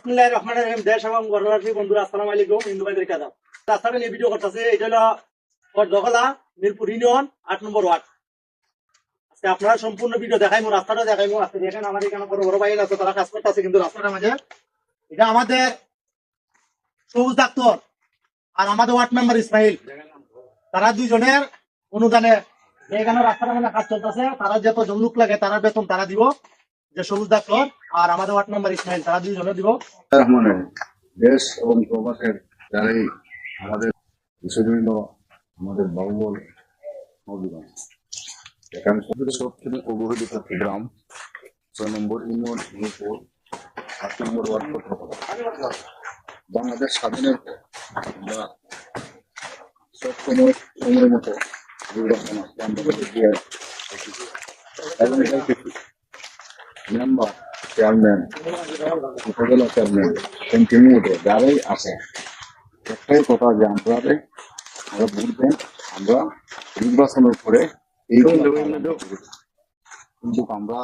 বিসমিল্লাহির রহমানির রহিম। দেশ এবং বর্ণবাসী বন্ধুরা আসসালামু আলাইকুম। হিন্দু ভাইদের কাদাব রাস্তাটা নিয়ে ভিডিও করতেছে। এটা হলো দখলা মিরপুর ইউনিয়ন ৮ নম্বর ওয়ার্ড। আজকে আপনারা সম্পূর্ণ ভিডিও দেখাইমু, রাস্তাটা দেখাইমু। আজকে দেখেন আমার এখানে বড় বড় ভাই আছে, তারা কাজ করতেছে কিন্তু রাস্তাটার মাঝে। এটা আমাদের সবুজ ডাক্তার আর আমাদের ওয়ার্ড মেম্বার ইসমাইল, তারা দুইজনের অনুদানে এখানে রাস্তাটা মানে কাজ চলতেছে। তারা যত লোক লাগে তারা বেতন তারা দিব, যে সবুজ ডাক্তার আর আমাদের ওয়ার্ড মেম্বার ইসমাইল, তারা দুইজনে দিব। মানে দেশ এবং প্রবাসের যারাই আমাদের বিশ্বজনীন আমাদের বাউল নদীগঞ্জ এখানে সব থেকে অবহেলিত একটি গ্রাম ৬ নম্বর ইউনিয়ন মিরপুর ৮ নম্বর ওয়ার্ড বাংলাদেশ স্বাধীনের পর আমরা সব সময়ের মতো নির্বাচন মেম্বার চেয়ারম্যান উপজেলা চেয়ারম্যান এমপি মহোদয় যারাই আছে একটাই কথা যে আমরা বুঝবেন আমরা নির্বাচনের পরে এই কিন্তু আমরা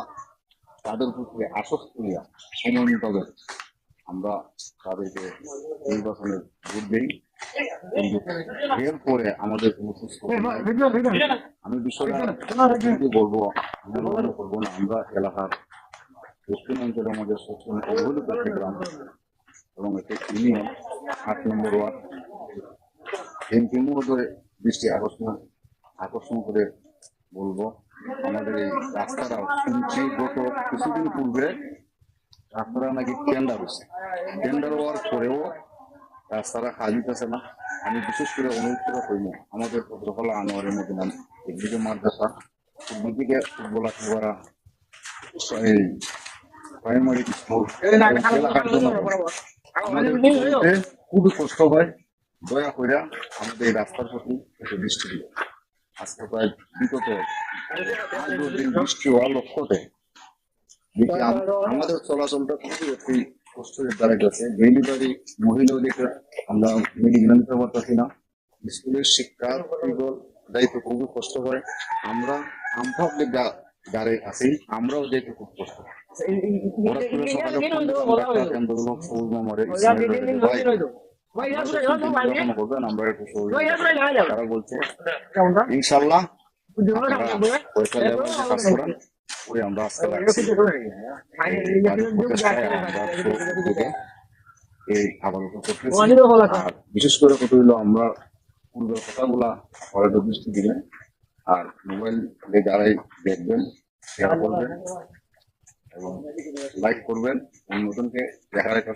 তাদের প্রতি আশ্বস্ত হইয়া সময় মোতাবেক আমরা তাদেরকে নির্বাচনের ভোট দিই, কিন্তু এরপরে আমাদের কোনো সুস্থ আমি বিষয়টা বলবো করবো না। আমরা এলাকার দক্ষিণাঞ্চলে আমাদের সবসময় অবহেলিত একটি গ্রাম এবং একটি ইউনিয়ন ৮ নম্বর ওয়ার্ড। এমপি মহোদয় দৃষ্টি আকর্ষণ করে বলবো আমাদের এই রাস্তাটা শুনছি গত কিছুদিন পূর্বে রাস্তাটা নাকি টেন্ডার হয়েছে, টেন্ডার হওয়ার পরেও রাস্তাটা কাজ দিতেছে না। আমি বিশেষ করে অনুরোধ করে করিনি আমাদের পত্রকলা আনোয়ারের মদিনা একদিকে মাদ্রাসা, দুদিকে ফুটবলা খেলোয়াড়া এই প্রাইমারি স্কুল এলাকার জন্য আমাদের খুবই কষ্ট হয়। দয়া করে আমাদের এই রাস্তার প্রতি একটু দৃষ্টি দিই। আজকে প্রায় বিগত ৮-১০ দিন বৃষ্টি হওয়ার লক্ষ্যতে দেখি আমাদের চলাচলটা খুবই একটি কষ্টের দ্বারা গেছে। ডেলিভারি মহিলাদেরকে আমরা মেডিকেল নিতে পারতেছি না, স্কুলের শিক্ষা দায়িত্ব খুবই কষ্ট করে। আমরা আমপাবলিক যারা আছি আমরাও যেতে খুব কষ্ট। তারা বলছে ইনশাল্লাহ আমরা আসতে লাগছি এই আবাদত করতেছি। আর বিশেষ করে কত হইলো আমরা পূর্বের কথাগুলা হয়তো দৃষ্টি দিবেন, আর মোবাইল যারাই দেখবেন শেয়ার করবেন এবং লাইক করবেন, নতুনকে দেখার একটা